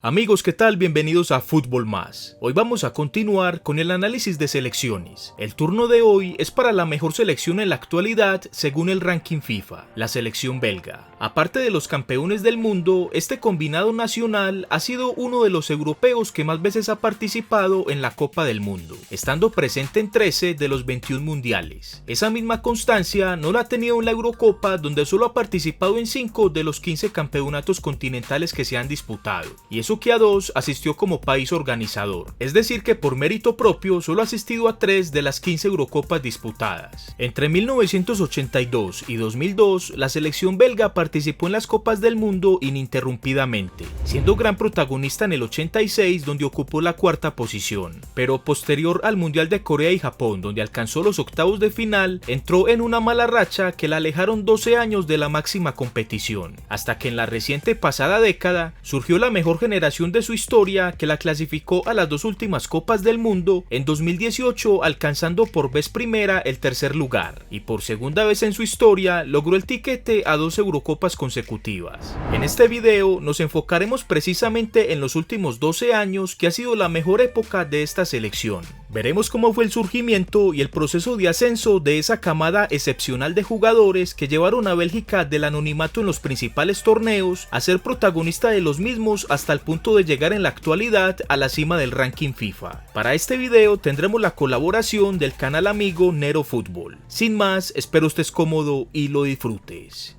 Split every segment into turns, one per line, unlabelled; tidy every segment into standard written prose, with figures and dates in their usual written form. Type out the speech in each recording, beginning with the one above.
Amigos, ¿qué tal? Bienvenidos a Fútbol Más. Hoy vamos a continuar con el análisis de selecciones. El turno de hoy es para la mejor selección en la actualidad según el ranking FIFA, la selección belga. Aparte de los campeones del mundo, este combinado nacional ha sido uno de los europeos que más veces ha participado en la Copa del Mundo, estando presente en 13 de los 21 mundiales. Esa misma constancia no la ha tenido en la Eurocopa, donde solo ha participado en 5 de los 15 campeonatos continentales que se han disputado, y eso que a 2 asistió como país organizador, es decir que por mérito propio solo ha asistido a 3 de las 15 Eurocopas disputadas. Entre 1982 y 2002, la selección belga participó en las Copas del Mundo ininterrumpidamente, siendo gran protagonista en el 86, donde ocupó la cuarta posición, pero posterior al Mundial de Corea y Japón, donde alcanzó los octavos de final, entró en una mala racha que la alejaron 12 años de la máxima competición, hasta que en la reciente pasada década surgió la mejor generación de su historia, que la clasificó a las 2 últimas Copas del Mundo, en 2018 alcanzando por vez primera el tercer lugar, y por segunda vez en su historia logró el tiquete a 2 Eurocopas consecutivas. En este video nos enfocaremos precisamente en los últimos 12 años, que ha sido la mejor época de esta selección. Veremos cómo fue el surgimiento y el proceso de ascenso de esa camada excepcional de jugadores que llevaron a Bélgica del anonimato en los principales torneos a ser protagonista de los mismos hasta el punto de llegar en la actualidad a la cima del ranking FIFA. Para este video tendremos la colaboración del canal amigo Nero Fútbol. Sin más, espero estés cómodo y lo disfrutes.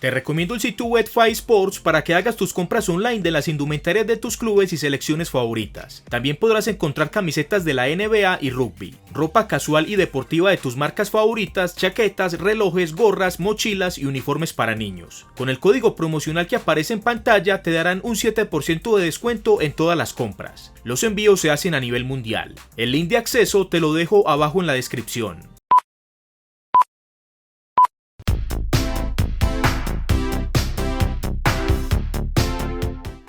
Te recomiendo el sitio Wetfy Sports para que hagas tus compras online de las indumentarias de tus clubes y selecciones favoritas. También podrás encontrar camisetas de la NBA y rugby, ropa casual y deportiva de tus marcas favoritas, chaquetas, relojes, gorras, mochilas y uniformes para niños. Con el código promocional que aparece en pantalla te darán un 7% de descuento en todas las compras. Los envíos se hacen a nivel mundial. El link de acceso te lo dejo abajo en la descripción.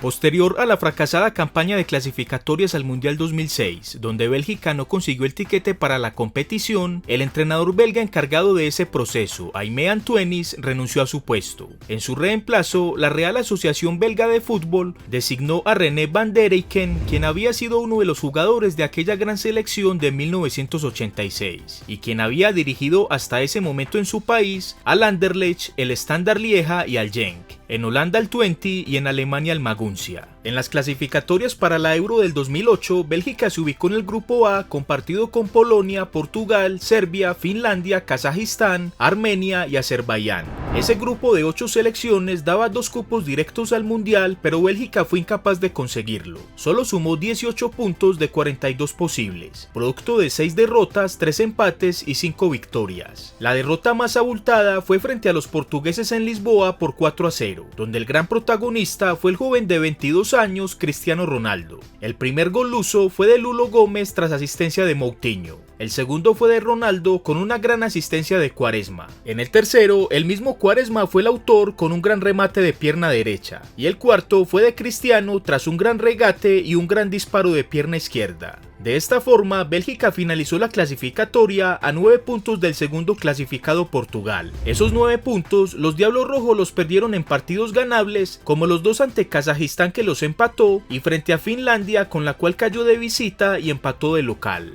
Posterior a la fracasada campaña de clasificatorias al Mundial 2006, donde Bélgica no consiguió el tiquete para la competición, el entrenador belga encargado de ese proceso, Aimé Antonis, renunció a su puesto. En su reemplazo, la Real Asociación Belga de Fútbol designó a René van der Eycken, quien había sido uno de los jugadores de aquella gran selección de 1986, y quien había dirigido hasta ese momento en su país al Anderlecht, el Standard Lieja y al Genk, en Holanda al Twente y en Alemania al Maguncia. En las clasificatorias para la Euro del 2008, Bélgica se ubicó en el grupo A, compartido con Polonia, Portugal, Serbia, Finlandia, Kazajistán, Armenia y Azerbaiyán. Ese grupo de 8 selecciones daba 2 cupos directos al Mundial, pero Bélgica fue incapaz de conseguirlo. Solo sumó 18 puntos de 42 posibles, producto de 6 derrotas, 3 empates y 5 victorias. La derrota más abultada fue frente a los portugueses en Lisboa por 4-0, donde el gran protagonista fue el joven de 22 años Cristiano Ronaldo. El primer gol luso fue de Lulo Gómez tras asistencia de Moutinho. El segundo fue de Ronaldo con una gran asistencia de Quaresma. En el tercero, el mismo Quaresma fue el autor con un gran remate de pierna derecha. Y el cuarto fue de Cristiano tras un gran regate y un gran disparo de pierna izquierda. De esta forma, Bélgica finalizó la clasificatoria a 9 puntos del segundo clasificado Portugal. Esos 9 puntos, los Diablos Rojos los perdieron en partidos ganables, como los 2 ante Kazajistán, que los empató, y frente a Finlandia, con la cual cayó de visita y empató de local.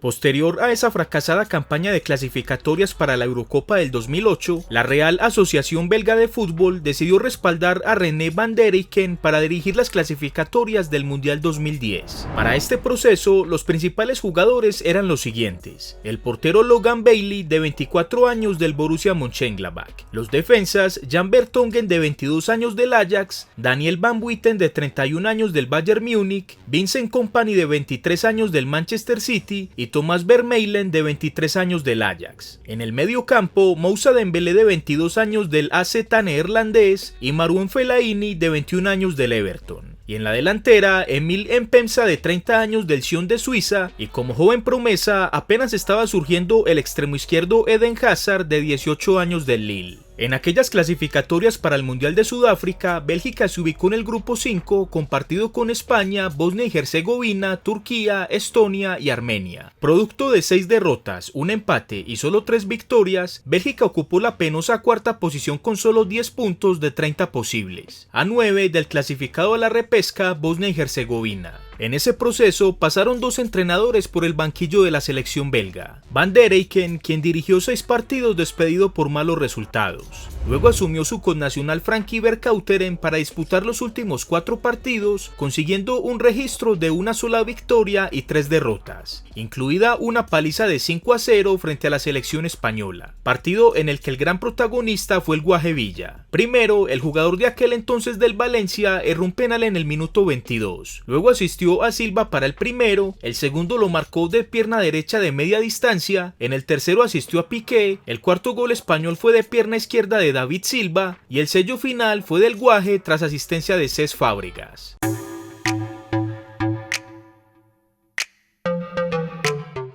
Posterior a esa fracasada campaña de clasificatorias para la Eurocopa del 2008, la Real Asociación Belga de Fútbol decidió respaldar a René van der Eycken para dirigir las clasificatorias del Mundial 2010. Para este proceso, los principales jugadores eran los siguientes: el portero Logan Bailey, de 24 años, del Borussia Mönchengladbach; los defensas Jan Vertonghen, de 22 años, del Ajax; Daniel Van Buiten, de 31 años, del Bayern Múnich; Vincent Kompany, de 23 años, del Manchester City; y Thomas Vermeulen, de 23 años, del Ajax. En el medio campo, Moussa Dembélé, de 22 años, del AZ neerlandés; y Marouane Fellaini, de 21 años, del Everton. Y en la delantera, Emil Mpemsa, de 30 años, del Sion de Suiza, y como joven promesa apenas estaba surgiendo el extremo izquierdo Eden Hazard, de 18 años, del Lille. En aquellas clasificatorias para el Mundial de Sudáfrica, Bélgica se ubicó en el grupo 5, compartido con España, Bosnia y Herzegovina, Turquía, Estonia y Armenia. Producto de 6 derrotas, un empate y solo 3 victorias, Bélgica ocupó la penosa cuarta posición con solo 10 puntos de 30 posibles, a 9 del clasificado a la repesca Bosnia y Herzegovina. En ese proceso pasaron 2 entrenadores por el banquillo de la selección belga. Van der Eycken, quien dirigió 6 partidos despedido por malos resultados. Luego asumió su connacional Frankie Vercauteren para disputar los últimos 4 partidos, consiguiendo un registro de una sola victoria y 3 derrotas, incluida una paliza de 5-0 frente a la selección española, partido en el que el gran protagonista fue el Guaje Villa. Primero, el jugador de aquel entonces del Valencia erró un penal en el minuto 22, luego asistió a Silva para el primero, el segundo lo marcó de pierna derecha de media distancia, en el tercero asistió a Piqué, el cuarto gol español fue de pierna izquierda de David Silva y el sello final fue del Guaje tras asistencia de Cesc Fábregas.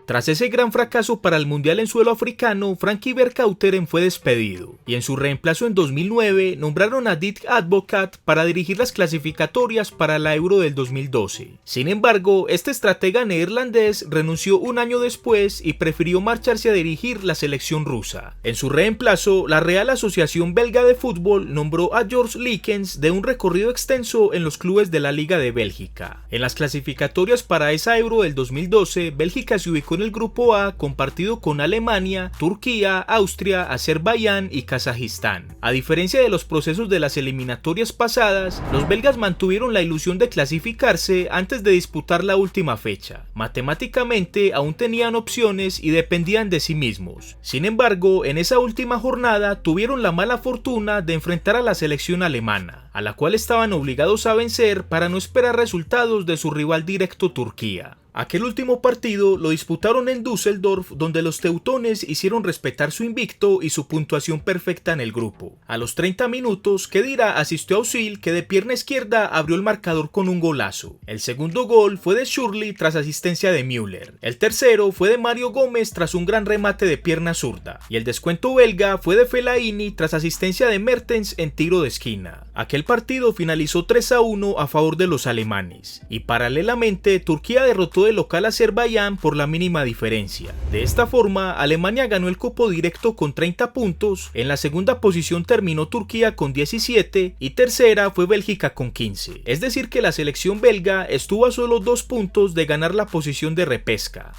Tras ese gran fracaso para el Mundial en suelo africano, Frankie Vercauteren fue despedido, y en su reemplazo en 2009 nombraron a Dick Advocaat para dirigir las clasificatorias para la Euro del 2012. Sin embargo, este estratega neerlandés renunció un año después y prefirió marcharse a dirigir la selección rusa. En su reemplazo, la Real Asociación Belga de Fútbol nombró a George Likens de un recorrido extenso en los clubes de la Liga de Bélgica. En las clasificatorias para esa Euro del 2012, Bélgica se ubicó en el grupo A compartido con Alemania, Turquía, Austria, Azerbaiyán y Kazajistán. A diferencia de los procesos de las eliminatorias pasadas, los belgas mantuvieron la ilusión de clasificarse antes de disputar la última fecha. Matemáticamente aún tenían opciones y dependían de sí mismos. Sin embargo, en esa última jornada tuvieron la mala fortuna de enfrentar a la selección alemana, a la cual estaban obligados a vencer para no esperar resultados de su rival directo Turquía. Aquel último partido lo disputaron en Düsseldorf, donde los teutones hicieron respetar su invicto y su puntuación perfecta en el grupo. A los 30 minutos, Khedira asistió a Özil, que de pierna izquierda abrió el marcador con un golazo. El segundo gol fue de Schürrle tras asistencia de Müller. El tercero fue de Mario Gómez tras un gran remate de pierna zurda. Y el descuento belga fue de Fellaini tras asistencia de Mertens en tiro de esquina. Aquel partido finalizó 3-1 a favor de los alemanes. Y paralelamente, Turquía derrotó de local a Azerbaiyán por la mínima diferencia. De esta forma, Alemania ganó el cupo directo con 30 puntos, en la segunda posición terminó Turquía con 17 y tercera fue Bélgica con 15. Es decir que la selección belga estuvo a solo 2 puntos de ganar la posición de repesca.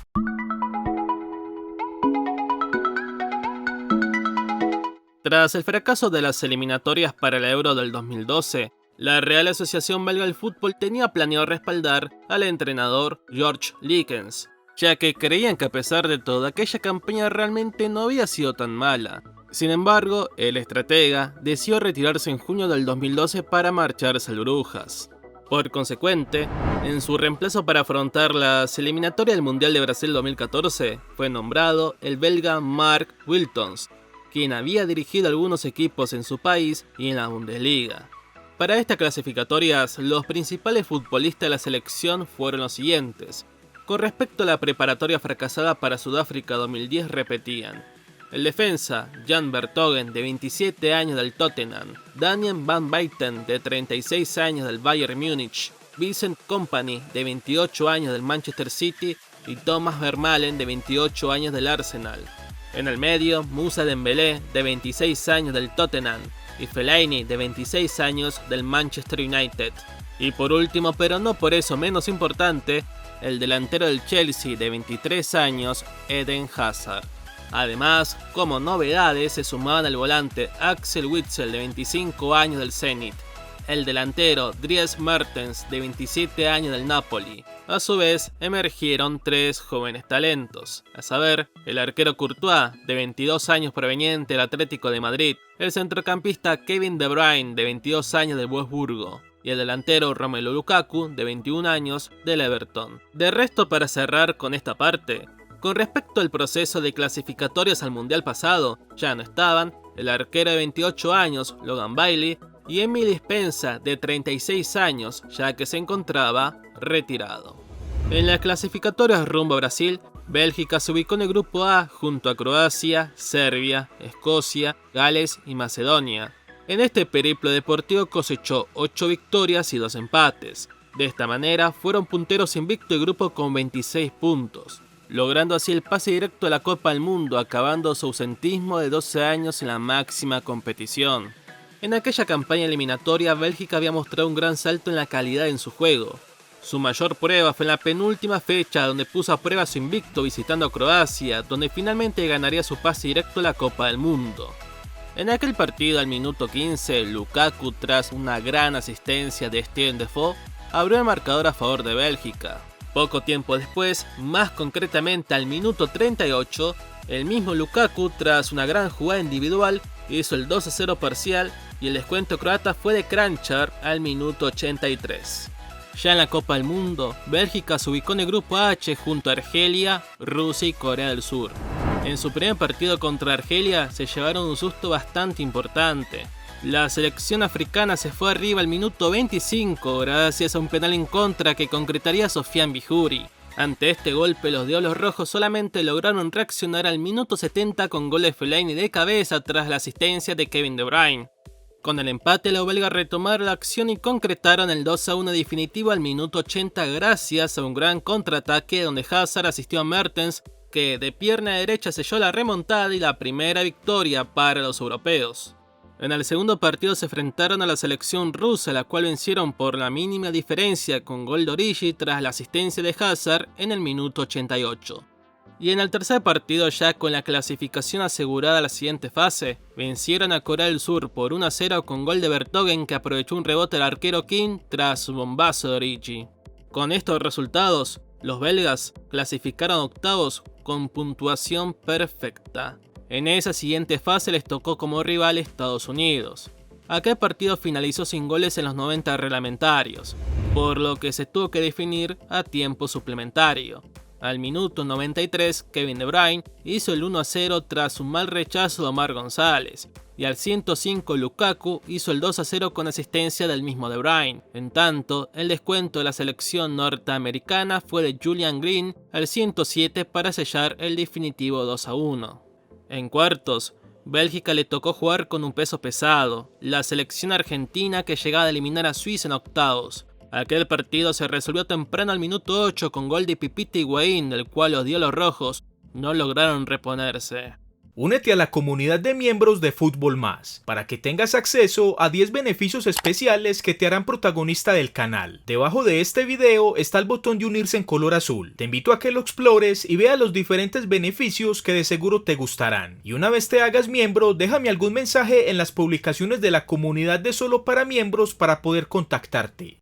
Tras el fracaso de las eliminatorias para la Euro del 2012, la Real Asociación Belga del Fútbol tenía planeado respaldar al entrenador George Likens, ya que creían que a pesar de todo aquella campaña realmente no había sido tan mala. Sin embargo, el estratega decidió retirarse en junio del 2012 para marcharse al Brujas. Por consecuente, en su reemplazo para afrontar las eliminatorias del Mundial de Brasil 2014, fue nombrado el belga Mark Wiltons, quien había dirigido algunos equipos en su país y en la Bundesliga. Para estas clasificatorias, los principales futbolistas de la selección fueron los siguientes. Con respecto a la preparatoria fracasada para Sudáfrica 2010 repetían: el defensa Jan Vertonghen, de 27 años del Tottenham, Daniel Van Buyten, de 36 años del Bayern Múnich, Vincent Kompany, de 28 años del Manchester City y Thomas Vermaelen, de 28 años del Arsenal. En el medio, Moussa Dembélé, de 26 años del Tottenham, y Fellaini, de 26 años del Manchester United. Y por último, pero no por eso menos importante, el delantero del Chelsea de 23 años, Eden Hazard. Además, como novedades se sumaban al volante Axel Witsel de 25 años del Zenit, el delantero Dries Mertens de 27 años del Napoli. A su vez, emergieron 3 jóvenes talentos, a saber, el arquero Courtois, de 22 años proveniente del Atlético de Madrid, el centrocampista Kevin De Bruyne, de 22 años del Wolfsburgo, y el delantero Romelu Lukaku, de 21 años, del Everton. De resto, para cerrar con esta parte, con respecto al proceso de clasificatorias al Mundial pasado, ya no estaban el arquero de 28 años, Logan Bailey, y Emily Spencer, de 36 años, ya que se encontraba retirado. En las clasificatorias rumbo a Brasil, Bélgica se ubicó en el grupo A junto a Croacia, Serbia, Escocia, Gales y Macedonia. En este periplo deportivo cosechó 8 victorias y 2 empates. De esta manera fueron punteros invicto del grupo con 26 puntos, logrando así el pase directo a la Copa del Mundo, acabando su ausentismo de 12 años en la máxima competición. En aquella campaña eliminatoria, Bélgica había mostrado un gran salto en la calidad en su juego. Su mayor prueba fue en la penúltima fecha, donde puso a prueba su invicto visitando a Croacia, donde finalmente ganaría su pase directo a la Copa del Mundo. En aquel partido, al minuto 15, Lukaku, tras una gran asistencia de Steven Defoe, abrió el marcador a favor de Bélgica. Poco tiempo después, más concretamente al minuto 38, el mismo Lukaku, tras una gran jugada individual, hizo el 2-0 parcial y el descuento croata fue de Kranjčar al minuto 83. Ya en la Copa del Mundo, Bélgica se ubicó en el grupo H junto a Argelia, Rusia y Corea del Sur. En su primer partido contra Argelia se llevaron un susto bastante importante. La selección africana se fue arriba al minuto 25 gracias a un penal en contra que concretaría Sofiane Bihuri. Ante este golpe, los Diablos Rojos solamente lograron reaccionar al minuto 70 con gol de Fellaini de cabeza tras la asistencia de Kevin De Bruyne. Con el empate, los belgas retomaron la acción y concretaron el 2-1 definitivo al minuto 80 gracias a un gran contraataque donde Hazard asistió a Mertens, que de pierna derecha selló la remontada y la primera victoria para los europeos. En el segundo partido se enfrentaron a la selección rusa, la cual vencieron por la mínima diferencia con gol de Origi tras la asistencia de Hazard en el minuto 88. Y en el tercer partido, ya con la clasificación asegurada a la siguiente fase, vencieron a Corea del Sur por 1-0 con gol de Vertonghen, que aprovechó un rebote del arquero Kim tras su bombazo de Origi. Con estos resultados, los belgas clasificaron octavos con puntuación perfecta. En esa siguiente fase les tocó como rival Estados Unidos. Aquel partido finalizó sin goles en los 90 reglamentarios, por lo que se tuvo que definir a tiempo suplementario. Al minuto 93, Kevin De Bruyne hizo el 1-0 tras un mal rechazo de Omar González, y al 105 Lukaku hizo el 2-0 con asistencia del mismo De Bruyne. En tanto, el descuento de la selección norteamericana fue de Julian Green al 107 para sellar el definitivo 2-1. En cuartos, Bélgica le tocó jugar con un peso pesado, la selección argentina que llegaba a eliminar a Suiza en octavos. Aquel partido se resolvió temprano al minuto 8 con gol de Pipita Higuaín, del cual los Diablos Rojos no lograron reponerse.
Únete a la comunidad de miembros de Fútbol Más para que tengas acceso a 10 beneficios especiales que te harán protagonista del canal. Debajo de este video está el botón de unirse en color azul. Te invito a que lo explores y veas los diferentes beneficios que de seguro te gustarán. Y una vez te hagas miembro, déjame algún mensaje en las publicaciones de la comunidad de Solo para Miembros para poder contactarte.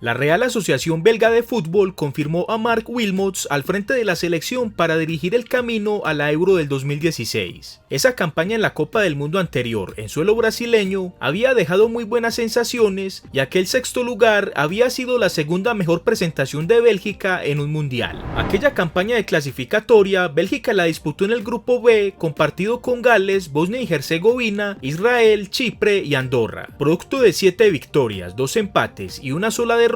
La Real Asociación Belga de Fútbol confirmó a Marc Wilmots al frente de la selección para dirigir el camino a la Euro del 2016. Esa campaña en la Copa del Mundo anterior, en suelo brasileño, había dejado muy buenas sensaciones, y aquel sexto lugar había sido la segunda mejor presentación de Bélgica en un mundial. Aquella campaña de clasificatoria, Bélgica la disputó en el grupo B, compartido con Gales, Bosnia y Herzegovina, Israel, Chipre y Andorra. Producto de 7 victorias, 2 empates y una sola derrota,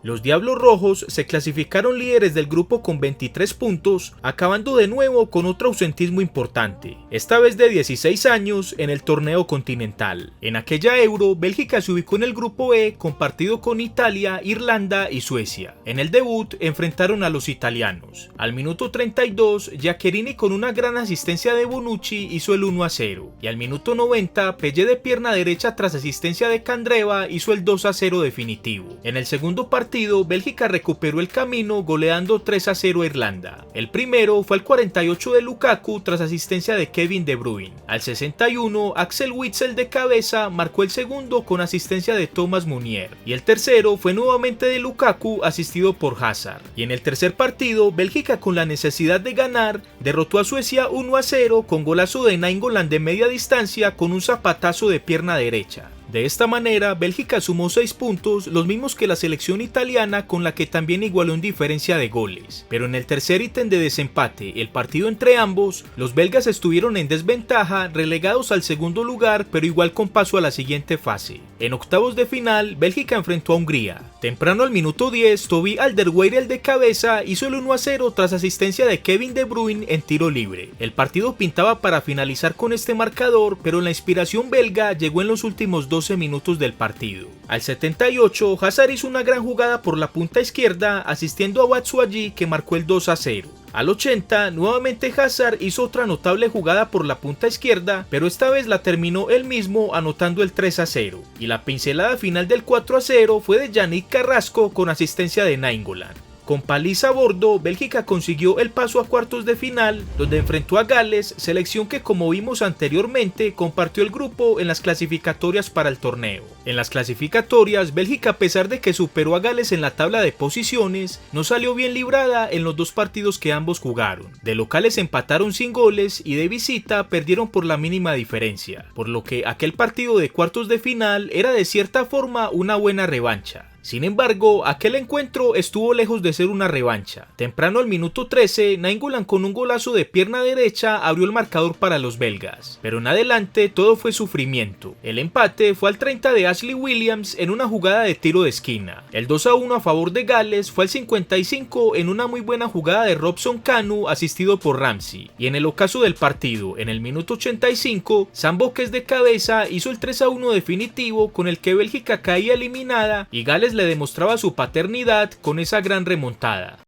los Diablos Rojos se clasificaron líderes del grupo con 23 puntos, acabando de nuevo con otro ausentismo importante, esta vez de 16 años en el torneo continental. En aquella Euro, Bélgica se ubicó en el grupo E, compartido con Italia, Irlanda y Suecia. En el debut enfrentaron a los italianos. Al minuto 32, Giaccherini con una gran asistencia de Bonucci hizo el 1-0, y al minuto 90, Pellé de pierna derecha tras asistencia de Candreva hizo el 2-0 definitivo. En el segundo partido, Bélgica recuperó el camino goleando 3-0 a Irlanda. El primero fue al 48 de Lukaku tras asistencia de Kevin De Bruyne. Al 61, Axel Witsel de cabeza marcó el segundo con asistencia de Thomas Meunier. Y el tercero fue nuevamente de Lukaku asistido por Hazard. Y en el tercer partido, Bélgica, con la necesidad de ganar, derrotó a Suecia 1-0 con golazo de Nainggolan de media distancia con un zapatazo de pierna derecha. De esta manera, Bélgica sumó 6 puntos, los mismos que la selección italiana, con la que también igualó en diferencia de goles. Pero en el tercer ítem de desempate, el partido entre ambos, los belgas estuvieron en desventaja, relegados al segundo lugar, pero igual con paso a la siguiente fase. En octavos de final, Bélgica enfrentó a Hungría. Temprano al minuto 10, Toby Alderweireld de cabeza hizo el 1-0 tras asistencia de Kevin De Bruyne en tiro libre. El partido pintaba para finalizar con este marcador, pero la inspiración belga llegó en los últimos 12 minutos del partido. Al 78, Hazard hizo una gran jugada por la punta izquierda, asistiendo a Batshuayi, que marcó el 2-0. Al 80, nuevamente Hazard hizo otra notable jugada por la punta izquierda, pero esta vez la terminó él mismo anotando el 3-0. Y la pincelada final del 4-0 fue de Yannick Carrasco con asistencia de Nainggolan. Con paliza a bordo, Bélgica consiguió el paso a cuartos de final, donde enfrentó a Gales, selección que, como vimos anteriormente, compartió el grupo en las clasificatorias para el torneo. En las clasificatorias, Bélgica, a pesar de que superó a Gales en la tabla de posiciones, no salió bien librada en los dos partidos que ambos jugaron. De locales empataron sin goles y de visita perdieron por la mínima diferencia, por lo que aquel partido de cuartos de final era de cierta forma una buena revancha. Sin embargo, aquel encuentro estuvo lejos de ser una revancha. Temprano al minuto 13, Nainggolan con un golazo de pierna derecha abrió el marcador para los belgas, pero en adelante todo fue sufrimiento. El empate fue al 30 de Ashley Williams en una jugada de tiro de esquina. El 2-1 a favor de Gales fue al 55 en una muy buena jugada de Robson Kanu asistido por Ramsey. Y en el ocaso del partido, en el minuto 85, Sam Vokes de cabeza hizo el 3-1 definitivo con el que Bélgica caía eliminada y Gales le demostraba su paternidad con esa gran remontada.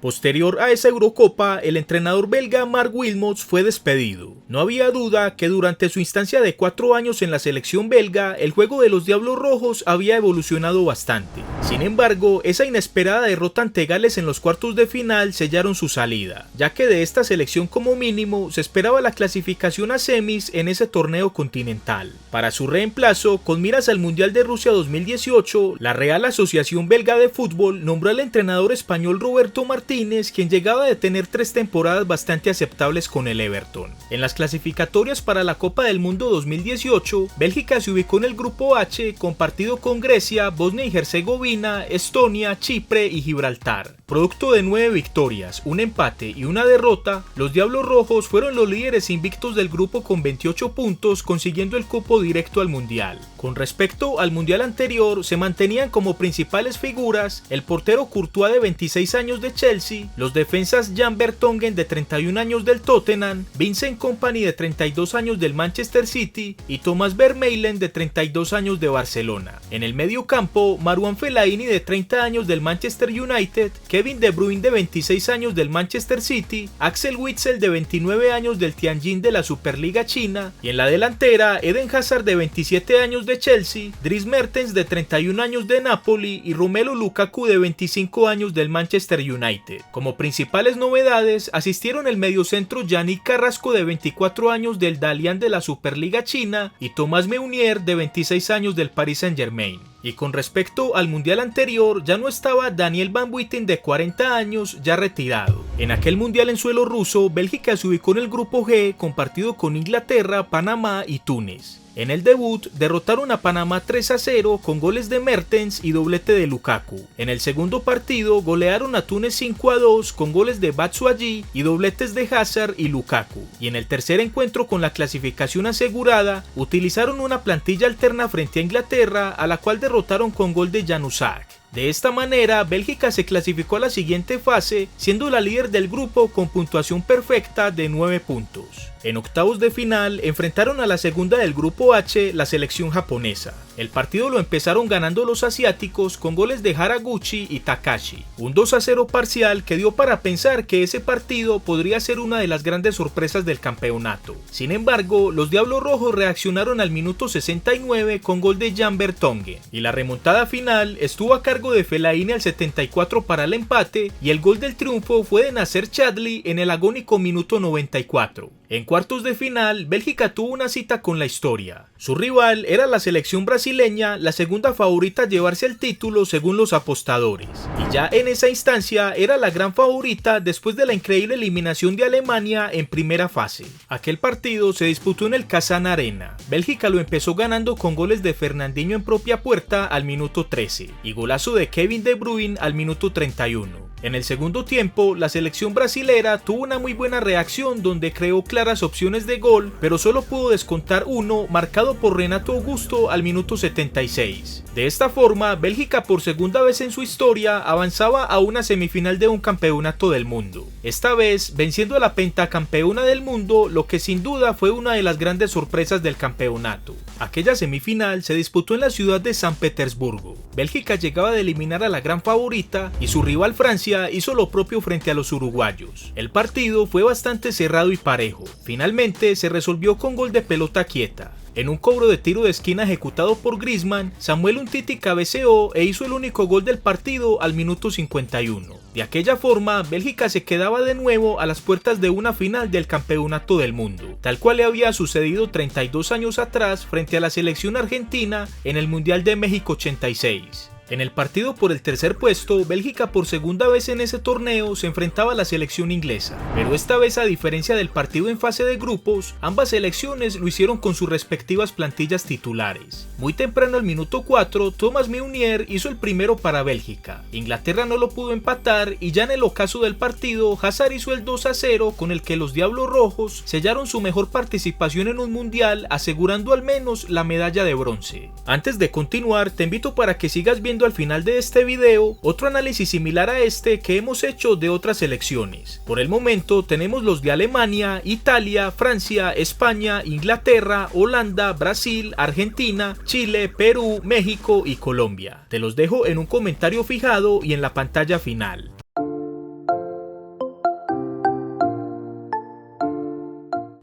Posterior a esa Eurocopa, el entrenador belga Marc Wilmots fue despedido. No había duda que durante su instancia de 4 años en la selección belga, el juego de los Diablos Rojos había evolucionado bastante. Sin embargo, esa inesperada derrota ante Gales en los cuartos de final sellaron su salida, ya que de esta selección como mínimo se esperaba la clasificación a semis en ese torneo continental. Para su reemplazo, con miras al Mundial de Rusia 2018, la Real Asociación Belga de Fútbol nombró al entrenador español Roberto Martínez, quien llegaba de tener 3 temporadas bastante aceptables con el Everton. En las clasificatorias para la Copa del Mundo 2018, Bélgica se ubicó en el grupo H, compartido con Grecia, Bosnia y Herzegovina, Estonia, Chipre y Gibraltar. Producto de 9 victorias, un empate y una derrota, los Diablos Rojos fueron los líderes invictos del grupo con 28 puntos, consiguiendo el cupo directo al Mundial. Con respecto al Mundial anterior, se mantenían como principales figuras el portero Courtois de 26 años de Chelsea, los defensas Jan Vertonghen de 31 años del Tottenham, Vincent Kompany de 32 años del Manchester City y Thomas Vermaelen de 32 años de Barcelona. En el medio campo, Marouane Fellaini de 30 años del Manchester United, Kevin De Bruyne de 26 años del Manchester City, Axel Witsel de 29 años del Tianjin de la Superliga China y en la delantera Eden Hazard de 27 años de Chelsea, Dries Mertens de 31 años de Napoli y Romelu Lukaku de 25 años del Manchester United. Como principales novedades asistieron el mediocentro Yannick Carrasco de 24 años del Dalian de la Superliga China y Thomas Meunier de 26 años del Paris Saint-Germain. Y con respecto al mundial anterior, ya no estaba Daniel Van Buiten de 40 años, ya retirado. En aquel mundial en suelo ruso, Bélgica se ubicó en el grupo G, compartido con Inglaterra, Panamá y Túnez. En el debut, derrotaron a Panamá 3-0 con goles de Mertens y doblete de Lukaku. En el segundo partido, golearon a Túnez 5-2 con goles de Batshuayi y dobletes de Hazard y Lukaku. Y en el tercer encuentro con la clasificación asegurada, utilizaron una plantilla alterna frente a Inglaterra, a la cual derrotaron con gol de Januzaj. De esta manera, Bélgica se clasificó a la siguiente fase, siendo la líder del grupo con puntuación perfecta de 9 puntos. En octavos de final, enfrentaron a la segunda del grupo H, la selección japonesa. El partido lo empezaron ganando los asiáticos con goles de Haraguchi y Takashi. Un 2-0 parcial que dio para pensar que ese partido podría ser una de las grandes sorpresas del campeonato. Sin embargo, los Diablos Rojos reaccionaron al minuto 69 con gol de Jan Vertonghen. Y la remontada final estuvo a cargo de Fellaini al 74 para el empate y el gol del triunfo fue de Nacer Chadli en el agónico minuto 94. En cuartos de final, Bélgica tuvo una cita con la historia. Su rival era la selección brasileña, la segunda favorita a llevarse el título según los apostadores. Y ya en esa instancia era la gran favorita después de la increíble eliminación de Alemania en primera fase. Aquel partido se disputó en el Kazan Arena. Bélgica lo empezó ganando con goles de Fernandinho en propia puerta al minuto 13 y golazo de Kevin De Bruyne al minuto 31. En el segundo tiempo, la selección brasilera tuvo una muy buena reacción donde creó claras opciones de gol, pero solo pudo descontar uno marcado por Renato Augusto al minuto 76. De esta forma, Bélgica por segunda vez en su historia avanzaba a una semifinal de un campeonato del mundo. Esta vez venciendo a la pentacampeona del mundo, lo que sin duda fue una de las grandes sorpresas del campeonato. Aquella semifinal se disputó en la ciudad de San Petersburgo. Bélgica llegaba de eliminar a la gran favorita y su rival Francia hizo lo propio frente a los uruguayos. El partido fue bastante cerrado y parejo. Finalmente se resolvió con gol de pelota quieta. En un cobro de tiro de esquina ejecutado por Griezmann, Samuel Umtiti cabeceó e hizo el único gol del partido al minuto 51. De aquella forma, Bélgica se quedaba de nuevo a las puertas de una final del campeonato del mundo, tal cual le había sucedido 32 años atrás frente a la selección argentina en el Mundial de México 86. En el partido por el tercer puesto, Bélgica por segunda vez en ese torneo se enfrentaba a la selección inglesa, pero esta vez, a diferencia del partido en fase de grupos, ambas selecciones lo hicieron con sus respectivas plantillas titulares. Muy temprano al minuto 4, Thomas Meunier hizo el primero para Bélgica. Inglaterra no lo pudo empatar y ya en el ocaso del partido, Hazard hizo el 2-0 con el que los Diablos Rojos sellaron su mejor participación en un mundial, asegurando al menos la medalla de bronce. Antes de continuar, te invito para que sigas viendo al final de este video otro análisis similar a este que hemos hecho de otras selecciones. Por el momento tenemos los de Alemania, Italia, Francia, España, Inglaterra, Holanda, Brasil, Argentina, Chile, Perú, México y Colombia. Te los dejo en un comentario fijado y en la pantalla final.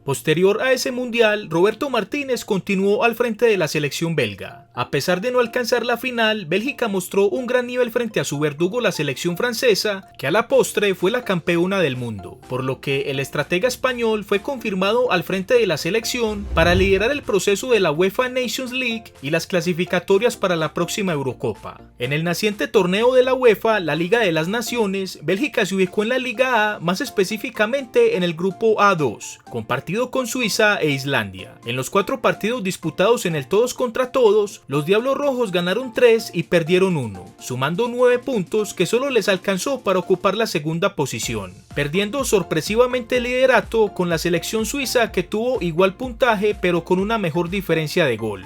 Posterior a ese mundial, Roberto Martínez continuó al frente de la selección belga. A pesar de no alcanzar la final, Bélgica mostró un gran nivel frente a su verdugo, la selección francesa, que a la postre fue la campeona del mundo, por lo que el estratega español fue confirmado al frente de la selección para liderar el proceso de la UEFA Nations League y las clasificatorias para la próxima Eurocopa. En el naciente torneo de la UEFA, la Liga de las Naciones, Bélgica se ubicó en la Liga A, más específicamente en el grupo A2, compartido con Suiza e Islandia. En los 4 partidos disputados en el todos contra todos, los Diablos Rojos ganaron 3 y perdieron 1, sumando 9 puntos que solo les alcanzó para ocupar la segunda posición, perdiendo sorpresivamente el liderato con la selección suiza, que tuvo igual puntaje pero con una mejor diferencia de gol.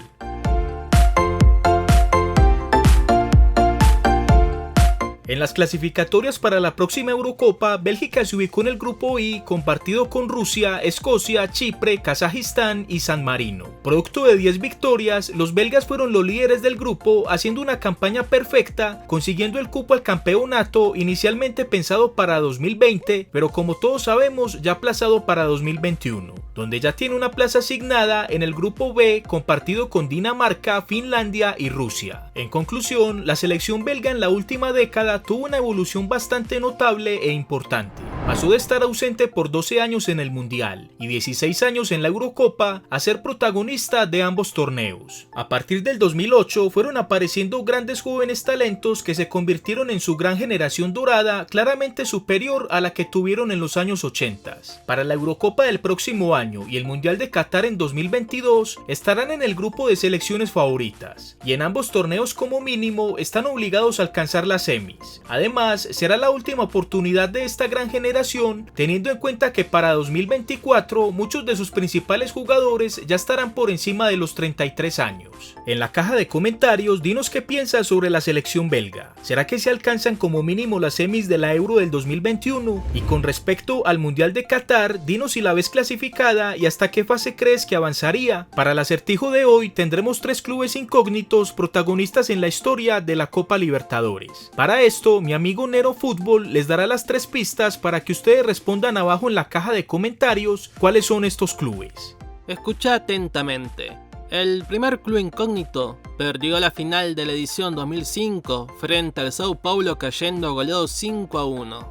En las clasificatorias para la próxima Eurocopa, Bélgica se ubicó en el grupo I, compartido con Rusia, Escocia, Chipre, Kazajistán y San Marino. Producto de 10 victorias, los belgas fueron los líderes del grupo, haciendo una campaña perfecta, consiguiendo el cupo al campeonato inicialmente pensado para 2020, pero como todos sabemos, ya aplazado para 2021, donde ya tiene una plaza asignada en el grupo B, compartido con Dinamarca, Finlandia y Rusia. En conclusión, la selección belga en la última década tuvo una evolución bastante notable e importante. Pasó de estar ausente por 12 años en el Mundial y 16 años en la Eurocopa a ser protagonista de ambos torneos. A partir del 2008 fueron apareciendo grandes jóvenes talentos que se convirtieron en su gran generación dorada, claramente superior a la que tuvieron en los años 80. Para la Eurocopa del próximo año y el Mundial de Qatar en 2022 estarán en el grupo de selecciones favoritas, y en ambos torneos como mínimo están obligados a alcanzar las semis. Además, será la última oportunidad de esta gran generación, teniendo en cuenta que para 2024 muchos de sus principales jugadores ya estarán por encima de los 33 años. En la caja de comentarios, dinos qué piensas sobre la selección belga. ¿Será que se alcanzan como mínimo las semis de la Euro del 2021? Y con respecto al Mundial de Qatar, dinos si la ves clasificada y hasta qué fase crees que avanzaría. Para el acertijo de hoy tendremos 3 clubes incógnitos protagonistas en la historia de la Copa Libertadores. Para esto, mi amigo Nero Fútbol les dará las 3 pistas para que ustedes respondan abajo en la caja de comentarios cuáles son estos clubes.
Escucha atentamente. El primer club incógnito perdió la final de la edición 2005 frente al Sao Paulo, cayendo goleado 5-1.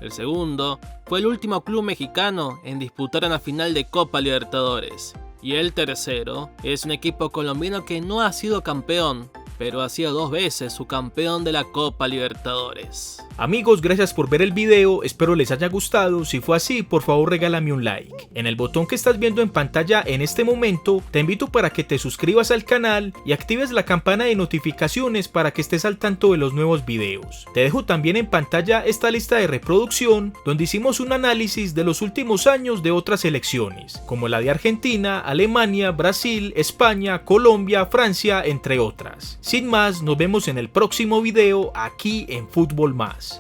El segundo fue el último club mexicano en disputar una final de Copa Libertadores. Y el tercero es un equipo colombiano que no ha sido campeón, pero ha sido 2 veces su campeón de la Copa Libertadores.
Amigos, gracias por ver el video, espero les haya gustado. Si fue así, por favor regálame un like. En el botón que estás viendo en pantalla en este momento, te invito para que te suscribas al canal y actives la campana de notificaciones para que estés al tanto de los nuevos videos. Te dejo también en pantalla esta lista de reproducción donde hicimos un análisis de los últimos años de otras selecciones, como la de Argentina, Alemania, Brasil, España, Colombia, Francia, entre otras. Sin más, nos vemos en el próximo video aquí en Fútbol Más.